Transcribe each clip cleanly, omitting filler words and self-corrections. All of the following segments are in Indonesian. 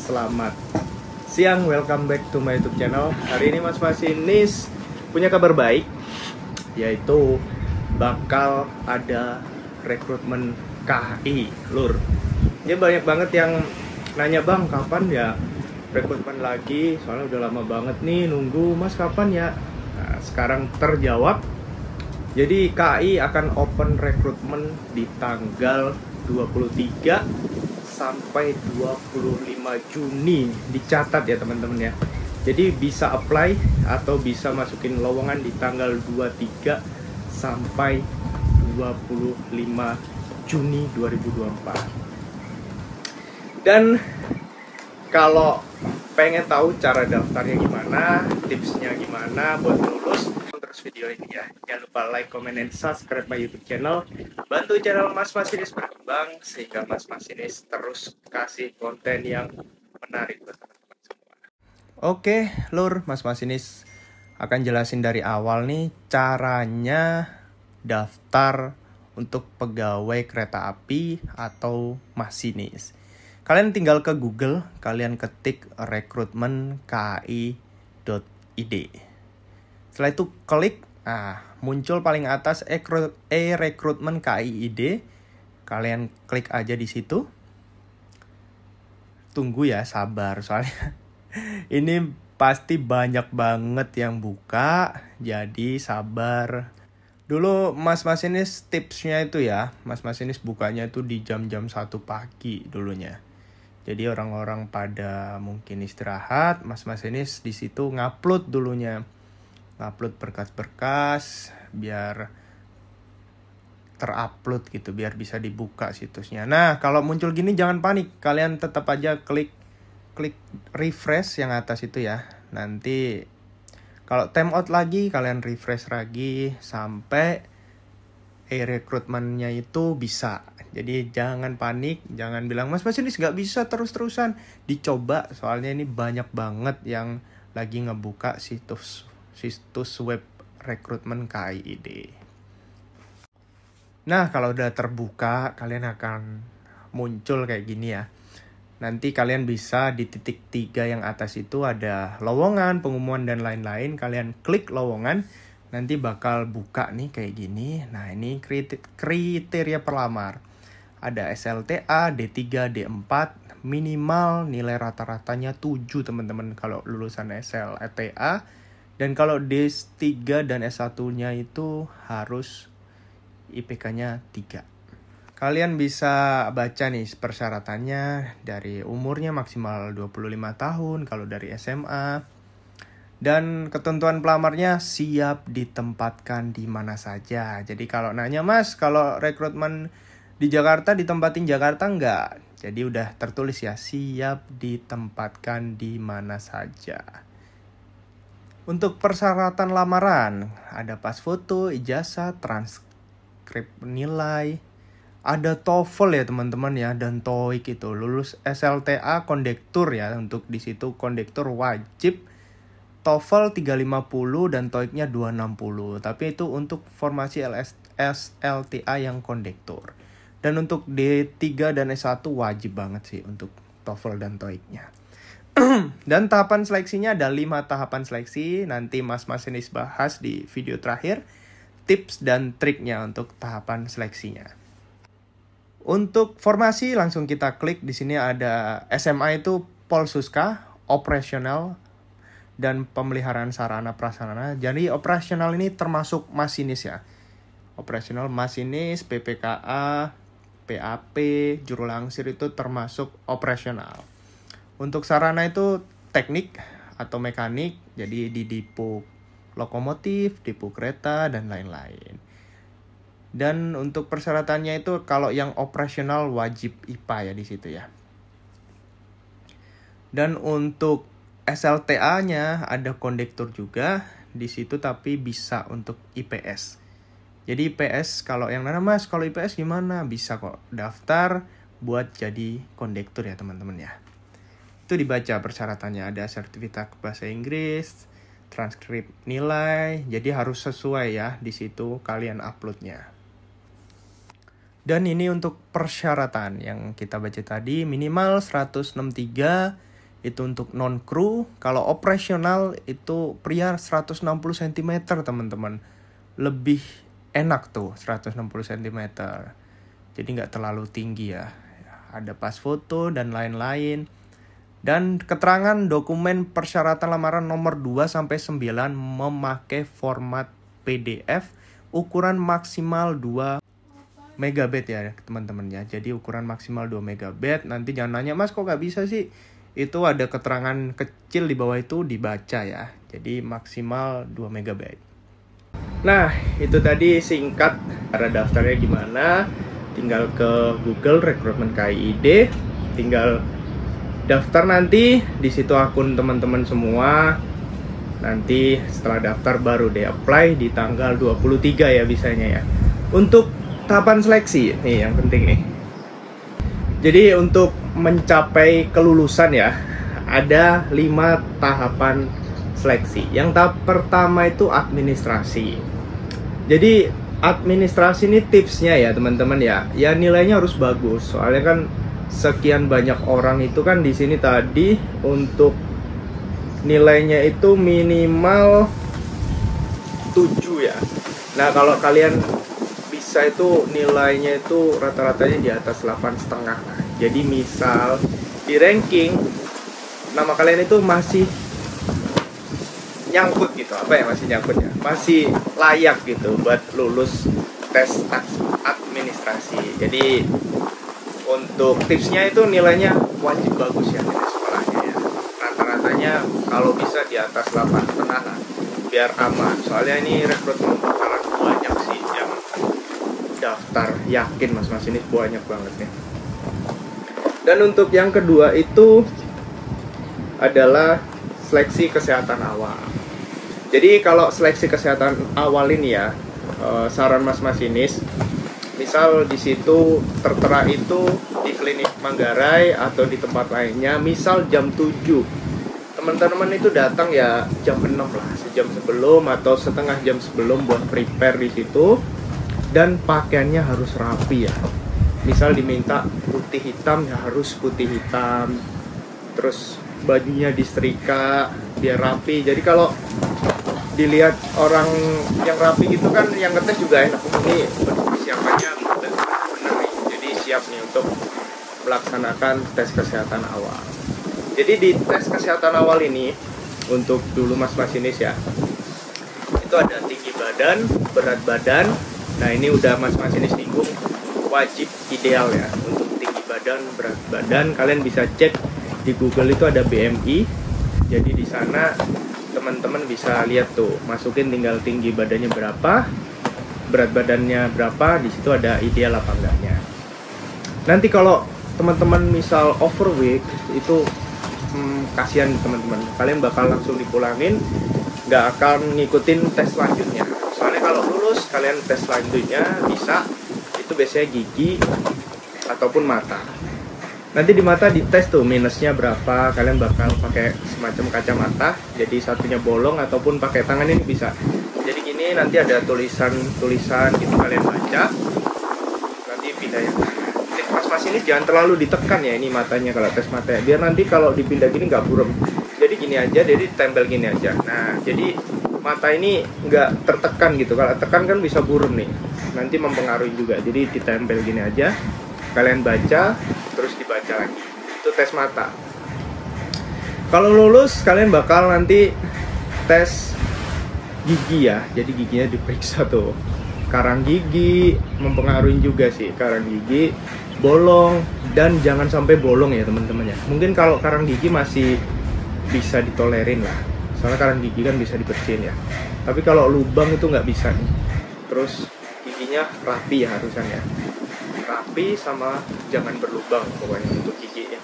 Selamat siang, welcome back to my YouTube channel. Hari ini Mas Masinis punya kabar baik, yaitu bakal ada rekrutmen KI, Lur. Ya banyak banget yang nanya, Bang, kapan ya rekrutmen lagi? Soalnya udah lama banget nih nunggu, Mas, kapan ya? Nah, sekarang terjawab. Jadi KI akan open rekrutmen di tanggal 23 sampai 25 Juni. Dicatat ya teman-teman ya. Jadi bisa apply atau bisa masukin lowongan di tanggal 23 sampai 25 Juni 2024. Dan kalau pengen tahu cara daftarnya gimana, tipsnya gimana buat lulus, terus video ini ya. Jangan lupa like, comment, and subscribe my YouTube channel. Bantu channel Mas Masinis berkembang sehingga Mas Masinis terus kasih konten yang menarik buat teman-teman semua. Oke, Lur, Mas Masinis akan jelasin dari awal nih caranya daftar untuk pegawai kereta api atau masinis. Kalian tinggal ke Google, kalian ketik rekrutmen ki.id. Setelah itu klik, muncul paling atas rekrutmen KIID. Kalian klik aja di situ. Tunggu ya, sabar soalnya ini pasti banyak banget yang buka, jadi sabar. Dulu Mas Masinis tipsnya itu ya, Mas Masinis bukanya itu di jam-jam 1 pagi dulunya. Jadi orang-orang pada mungkin istirahat, Mas Masinis di situ ngupload dulunya. Ngupload berkas-berkas biar terupload gitu, biar bisa dibuka situsnya. Nah, kalau muncul gini jangan panik. Kalian tetap aja klik refresh yang atas itu ya. Nanti kalau time out lagi, kalian refresh lagi sampai rekrutmennya itu bisa. Jadi jangan panik, jangan bilang Mas Masinis nggak bisa terus-terusan. Dicoba, soalnya ini banyak banget yang lagi ngebuka situs web rekrutmen KIID. Nah, kalau udah terbuka, kalian akan muncul kayak gini ya. Nanti kalian bisa di titik 3 yang atas itu ada lowongan, pengumuman, dan lain-lain. Kalian klik lowongan, nanti bakal buka nih kayak gini. Nah, ini kriteria pelamar. Ada SLTA, D3, D4, minimal nilai rata-ratanya 7 teman-teman kalau lulusan SLTA. Dan kalau D3 dan S1-nya itu harus IPK-nya 3. Kalian bisa baca nih persyaratannya, dari umurnya maksimal 25 tahun kalau dari SMA. Dan ketentuan pelamarnya siap ditempatkan di mana saja. Jadi kalau nanya, Mas, kalau rekrutmen di Jakarta ditempatin Jakarta enggak? Jadi udah tertulis ya, siap ditempatkan di mana saja. Untuk persyaratan lamaran, ada pas foto, ijazah, transkrip nilai, ada TOEFL ya teman-teman ya, dan TOEIC itu. Lulus SLTA kondektur ya, untuk di situ kondektur wajib TOEFL 350 dan TOEIC-nya 260. Tapi itu untuk formasi SLTA yang kondektur. Dan untuk D3 dan S1 wajib banget sih untuk TOEFL dan TOEIC-nya. Dan tahapan seleksinya ada 5 tahapan seleksi. Nanti Mas Masinis bahas di video terakhir tips dan triknya untuk tahapan seleksinya. Untuk formasi langsung kita klik di sini, ada SMA itu Polsuska, operasional, dan pemeliharaan sarana prasarana. Jadi operasional ini termasuk masinis ya. Operasional masinis, PPKA, PAP, juru langsir itu termasuk operasional. Untuk sarana itu teknik atau mekanik, jadi di depo lokomotif, depo kereta, dan lain-lain. Dan untuk persyaratannya itu kalau yang operasional wajib IPA ya di situ ya. Dan untuk SLTA-nya ada kondektur juga di situ, tapi bisa untuk IPS. Jadi IPS, kalau yang mana, Mas, kalau IPS gimana? Bisa kok daftar buat jadi kondektur ya teman-teman ya. Itu dibaca persyaratannya, ada sertifikat bahasa Inggris, transkrip nilai, jadi harus sesuai ya di situ kalian uploadnya. Dan ini untuk persyaratan yang kita baca tadi, minimal 163 itu untuk non kru. Kalau operasional itu pria 160 cm teman-teman. Lebih enak tuh 160 cm. Jadi nggak terlalu tinggi ya. Ada pas foto dan lain-lain. Dan keterangan dokumen persyaratan lamaran nomor 2-9 memakai format PDF ukuran maksimal 2 megabit ya teman-teman ya. Jadi ukuran maksimal 2 megabit. Nanti jangan nanya, Mas kok nggak bisa sih? Itu ada keterangan kecil di bawah itu dibaca ya. Jadi maksimal 2 megabit. Nah, itu tadi singkat cara daftarnya gimana. Tinggal ke Google rekrutmen KIID, tinggal daftar nanti di situ akun teman-teman semua. Nanti setelah daftar baru deh apply di tanggal 23 ya bisanya ya. Untuk tahapan seleksi nih yang penting nih. Jadi untuk mencapai kelulusan ya, ada 5 tahapan seleksi. Yang tahap pertama itu administrasi. Jadi administrasi ini tipsnya ya teman-teman ya. Ya nilainya harus bagus. Soalnya kan sekian banyak orang itu kan di sini tadi untuk nilainya itu minimal 7 ya. Nah, kalau kalian bisa itu nilainya itu rata-ratanya di atas 8,5. Jadi misal di ranking nama kalian itu masih nyangkut gitu, apa ya, masih nyangkut ya, masih layak gitu buat lulus tes administrasi. Jadi untuk tipsnya itu nilainya wajib bagus ya dari sekolahnya ya. Rata-ratanya kalau bisa di atas 8,5 lah, biar aman. Soalnya ini rekrutmen bakalan banyak sih yang daftar, yakin mas ini banyak banget ya. Dan untuk yang kedua itu adalah seleksi kesehatan awal. Jadi kalau seleksi kesehatan awal ini ya, saran mas masinis, misal di situ tertera itu di klinik Manggarai atau di tempat lainnya, misal jam 7, teman-teman itu datang ya jam 6 lah, sejam sebelum atau setengah jam sebelum buat prepare di situ. Dan pakaiannya harus rapi ya. Misal diminta putih hitam ya harus putih hitam. Terus bajunya disetrika biar rapi. Jadi kalau dilihat orang yang rapi gitu kan, yang ngetes juga enak. Ini persiapannya benar nih. Jadi siap nih untuk melaksanakan tes kesehatan awal. Jadi di tes kesehatan awal ini untuk dulu mas masinis ya, itu ada tinggi badan, berat badan. Nah ini udah mas masinis singgung, wajib ideal ya untuk tinggi badan, berat badan. Kalian bisa cek di Google itu ada BMI. Jadi di sana teman-teman bisa lihat tuh, masukin tinggal tinggi badannya berapa, berat badannya berapa, di situ ada ideal apa enggaknya. Nanti kalau teman-teman misal overweight itu kasihan teman-teman, kalian bakal langsung dipulangin, nggak akan ngikutin tes selanjutnya. Soalnya kalau lulus kalian tes selanjutnya bisa, itu biasanya gigi ataupun mata. Nanti di mata dites tuh minusnya berapa, kalian bakal pakai semacam kacamata, jadi satunya bolong ataupun pakai tangan ini bisa. Jadi gini, nanti ada tulisan gitu, kalian baca, nanti pindah yang mas ini jangan terlalu ditekan ya ini matanya kalau tes mata ya. Biar nanti kalau dipindah gini nggak buram. Jadi gini aja, jadi tempel gini aja. Nah jadi mata ini nggak tertekan gitu. Kalau tekan kan bisa buram nih, nanti mempengaruhi juga. Jadi ditempel gini aja, kalian baca terus dibaca lagi. Itu tes mata. Kalau lulus kalian bakal nanti tes gigi ya. Jadi giginya diperiksa tuh, karang gigi mempengaruhi juga sih. Karang gigi, bolong, dan jangan sampai bolong ya teman-teman ya. Mungkin kalau karang gigi masih bisa ditolerin lah, soalnya karang gigi kan bisa dibersihin ya. Tapi kalau lubang itu nggak bisa nih. Terus giginya rapi ya harusnya, rapi sama jangan berlubang pokoknya untuk gigi ya.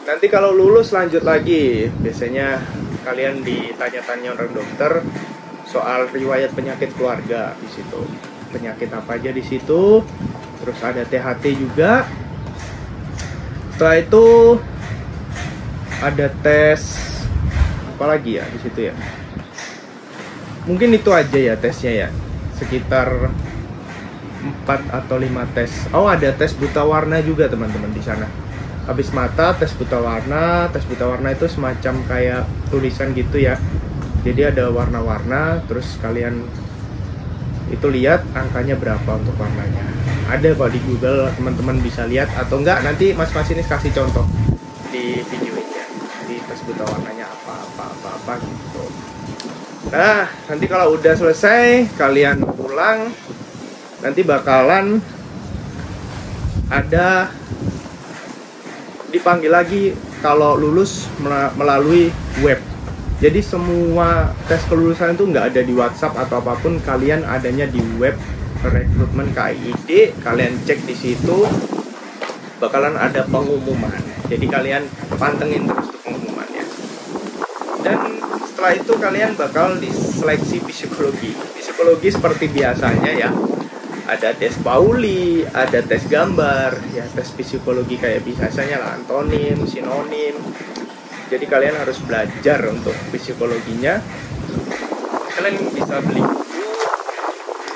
Nanti kalau lulus lanjut lagi, biasanya kalian ditanya-tanya orang dokter soal riwayat penyakit keluarga di situ. Penyakit apa aja di situ. Terus ada THT juga. Setelah itu ada tes apa lagi ya di situ ya. Mungkin itu aja ya tesnya ya. Sekitar 4 atau 5 tes. Oh, ada tes buta warna juga teman-teman di sana. Habis mata, tes buta warna. Tes buta warna itu semacam kayak tulisan gitu ya. Jadi ada warna-warna, terus kalian itu lihat angkanya berapa untuk warnanya. Ada kok di Google, teman-teman bisa lihat, atau enggak nanti Mas Masinis kasih contoh di video ini ya. Di tes buta warnanya apa gitu. Nah, nanti kalau udah selesai, kalian pulang, nanti bakalan ada dipanggil lagi kalau lulus melalui web. Jadi semua tes kelulusan itu nggak ada di WhatsApp atau apapun, kalian adanya di web rekrutmen KIID. Kalian cek di situ, bakalan ada pengumuman. Jadi kalian pantengin terus tuh pengumumannya. Dan setelah itu kalian bakal diseleksi psikologi. Psikologi seperti biasanya ya. Ada tes Pauli, ada tes gambar, ya tes psikologi kayak biasanya lah, antonim, sinonim. Jadi kalian harus belajar untuk psikologinya. Kalian bisa beli buku,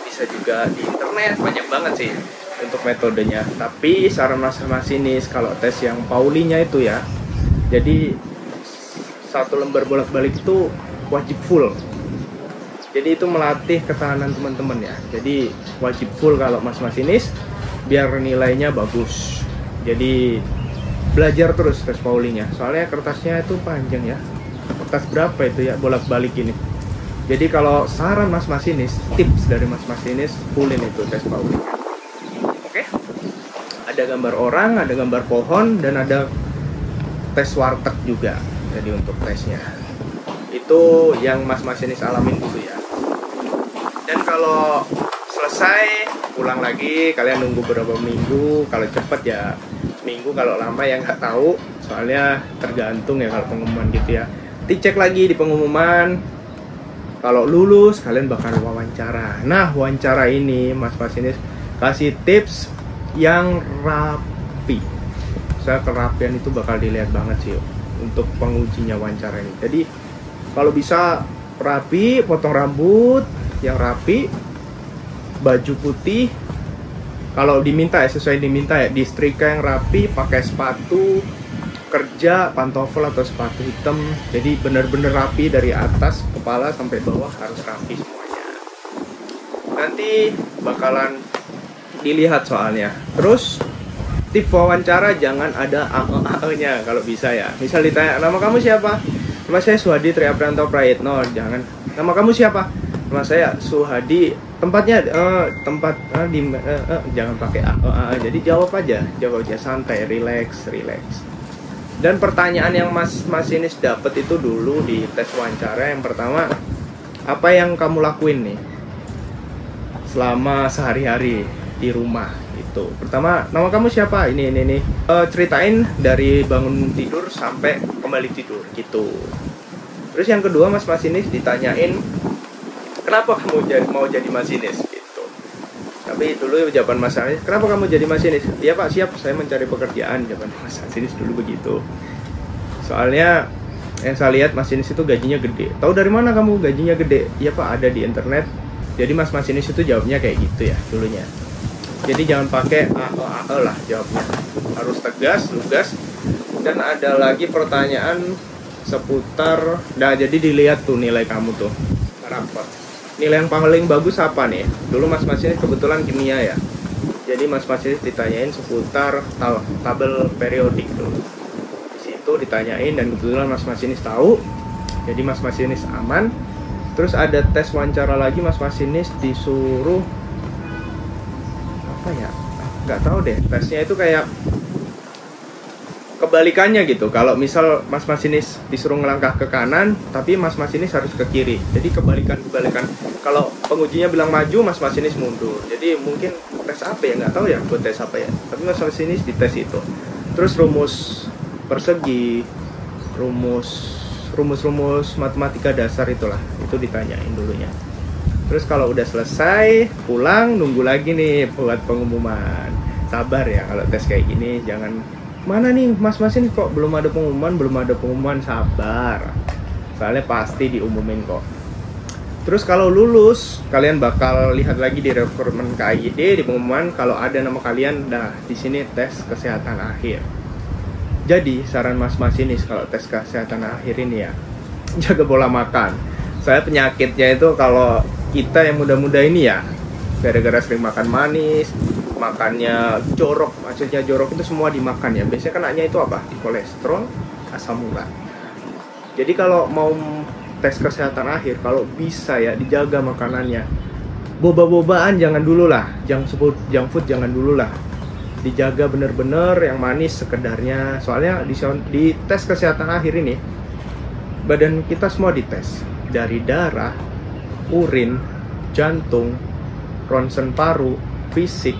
bisa juga di internet, banyak banget sih untuk metodenya. Tapi saran Mas Masinis kalau tes yang Paulinya itu ya, jadi 1 lembar bolak-balik itu wajib full. Jadi itu melatih ketahanan teman-teman ya. Jadi wajib full kalau Mas Masinis biar nilainya bagus. Jadi belajar terus tes Paulinya. Soalnya kertasnya itu panjang ya. Kertas berapa itu ya bolak-balik ini. Jadi kalau saran Mas Masinis, tips dari Mas Masinis, fullin itu tes Paulinya. Oke? Ada gambar orang, ada gambar pohon, dan ada tes warteg juga. Jadi untuk tesnya itu yang Mas Masinis alamin dulu ya. Dan kalau selesai pulang lagi, kalian nunggu beberapa minggu. Kalau cepet ya seminggu, kalau lama ya nggak tahu. Soalnya tergantung ya kalau pengumuman gitu ya. Dicek lagi di pengumuman. Kalau lulus kalian bakal wawancara. Nah, wawancara ini Mas Masinis kasih tips yang rapi. Saya kerapian itu bakal dilihat banget sih untuk pengujinya wawancara ini. Jadi kalau bisa rapi, potong rambut yang rapi, baju putih, kalau diminta ya sesuai diminta ya, disetrika yang rapi, pakai sepatu kerja, pantofel atau sepatu hitam. Jadi bener-bener rapi dari atas kepala sampai bawah, harus rapi semuanya. Nanti bakalan dilihat soalnya. Terus tips wawancara jangan ada AE-nya kalau bisa ya. Misal ditanya, nama kamu siapa? Nama saya Suhadi Triaprianto Prayitno. Jangan, nama kamu siapa? Nama saya Suhadi. Tempatnya jangan pakai AE. Jadi jawab aja santai, relax. Dan pertanyaan yang Mas Masinis dapat itu dulu di tes wawancara yang pertama, apa yang kamu lakuin nih selama sehari-hari di rumah itu. Pertama, nama kamu siapa? Ini. Ceritain dari bangun tidur sampai kembali tidur gitu. Terus yang kedua, Mas Masinis ditanyain, kenapa kamu mau jadi masinis gitu. Tapi dulu jawaban Mas Masinis, kenapa kamu jadi masinis? Iya Pak, siap, saya mencari pekerjaan. Jawaban Mas Masinis dulu begitu. Soalnya yang saya lihat masinis itu gajinya gede. Tahu dari mana kamu gajinya gede? Iya Pak, ada di internet. Jadi Mas Masinis itu jawabnya kayak gitu ya dulunya. Jadi jangan pakai AE lah jawabnya. Harus tegas, lugas. Dan ada lagi pertanyaan seputar, nah jadi dilihat tuh nilai kamu tuh rapor. Nilai yang paling bagus apa nih? Dulu Mas Masinis kebetulan kimia ya. Jadi Mas Masinis ditanyain seputar tabel periodik tuh. Di situ ditanyain dan kebetulan Mas Masinis tahu. Jadi Mas Masinis aman. Terus ada tes wawancara lagi, Mas Masinis disuruh apa ya? Nggak tahu deh. Tesnya itu kayak kebalikannya gitu. Kalau misal Mas Masinis disuruh ngelangkah ke kanan, tapi Mas Masinis harus ke kiri. Jadi kebalikan. Kalau pengujinya bilang maju, Mas Masinis mundur. Jadi mungkin tes apa ya, nggak tahu ya buat tes apa ya. Tapi Mas Masinis dites itu. Terus rumus persegi, rumus matematika dasar itulah, itu ditanyain dulunya. Terus kalau udah selesai, pulang nunggu lagi nih buat pengumuman. Sabar ya kalau tes kayak gini, jangan mana nih Mas ini kok belum ada pengumuman, sabar. Soalnya pasti diumumin kok. Terus kalau lulus, kalian bakal lihat lagi di rekrutmen KIID di pengumuman kalau ada nama kalian. Dah di sini tes kesehatan akhir. Jadi saran mas masinis kalau tes kesehatan akhir ini ya, jaga pola makan. Saya penyakitnya itu kalau kita yang muda-muda ini ya, gara-gara sering makan manis, makannya jorok, maksudnya jorok itu semua dimakan ya. Biasanya kenanya itu apa? Kolesterol, asam urat. Jadi kalau mau tes kesehatan akhir, kalau bisa ya dijaga makanannya. Boba-bobaan jangan dulu lah, junk food jangan dulu lah. Dijaga bener-bener yang manis sekedarnya. Soalnya di tes kesehatan akhir ini, badan kita semua dites. Dari darah, urin, jantung, ronsen paru, fisik,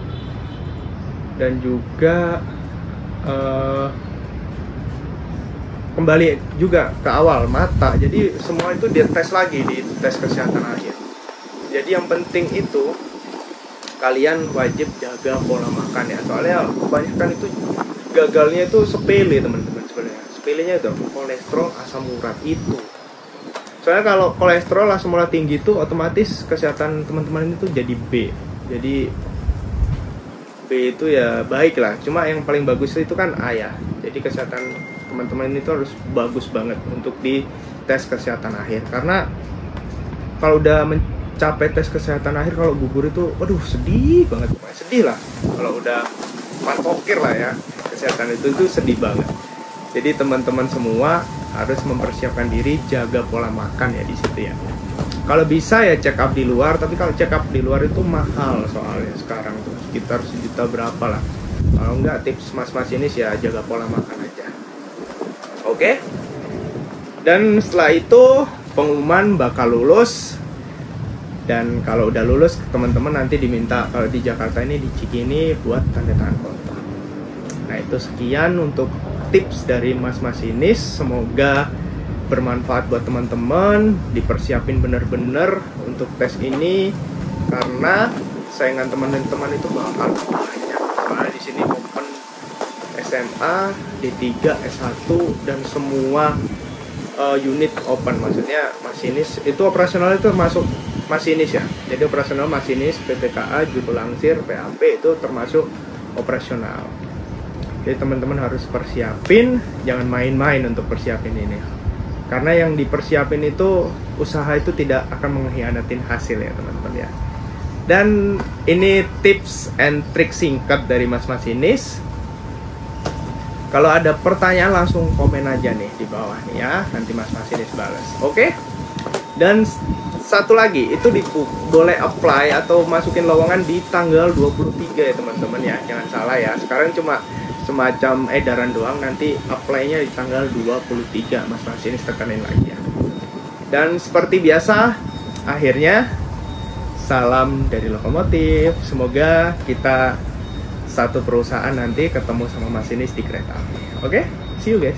dan juga kembali juga ke awal mata. Jadi semua itu dites lagi di tes kesehatan akhir. Jadi yang penting itu kalian wajib jaga pola makan ya. Soalnya kebanyakan itu gagalnya itu sepele teman-teman sebenarnya. Sepelenya itu kolesterol, asam urat itu. Soalnya kalau kolesterol, asam urat tinggi itu otomatis kesehatan teman-teman itu jadi B. Jadi B itu ya baik lah. Cuma yang paling bagus itu kan A ya. Jadi kesehatan teman-teman itu harus bagus banget untuk di tes kesehatan akhir. Karena kalau udah mencapai tes kesehatan akhir, kalau gugur itu waduh sedih banget. Sedih lah kalau udah mantokir lah ya. Kesehatan itu sedih banget. Jadi teman-teman semua harus mempersiapkan diri, jaga pola makan ya di situ ya. Kalau bisa ya check up di luar, tapi kalau check up di luar itu mahal soalnya sekarang tuh sekitar 1 juta berapa lah. Kalau enggak, tips mas-mas ini ya jaga pola makan aja. Oke? Dan setelah itu pengumuman bakal lulus. Dan kalau udah lulus, teman-teman nanti diminta kalau di Jakarta ini di Cikini buat tanda tangan kontrak. Nah itu sekian untuk tips dari Mas Masinis. Semoga bermanfaat buat teman-teman. Dipersiapin bener-bener untuk tes ini karena saingan teman-teman itu bakal banyak. Soalnya di sini open SMA, D3, S1 dan semua unit open. Maksudnya masinis itu operasional itu termasuk masinis ya. Jadi operasional masinis, PPKA, juru langsir, PAP itu termasuk operasional. Jadi teman-teman harus persiapin, jangan main-main untuk persiapin ini. Karena yang dipersiapin itu, usaha itu tidak akan mengkhianatin hasil ya teman-teman ya. Dan ini tips and trik singkat dari Mas Masinis. Kalau ada pertanyaan langsung komen aja nih di bawah nih ya, nanti Mas Masinis balas. Oke? Dan satu lagi, itu boleh apply atau masukin lowongan di tanggal 23 ya teman-teman ya. Jangan salah ya, sekarang cuma semacam edaran doang, nanti apply-nya di tanggal 23. Mas Masinis tekanin lagi ya. Dan seperti biasa, akhirnya salam dari Lokomotif. Semoga kita satu perusahaan nanti ketemu sama masinis di kereta api. Oke? See you guys.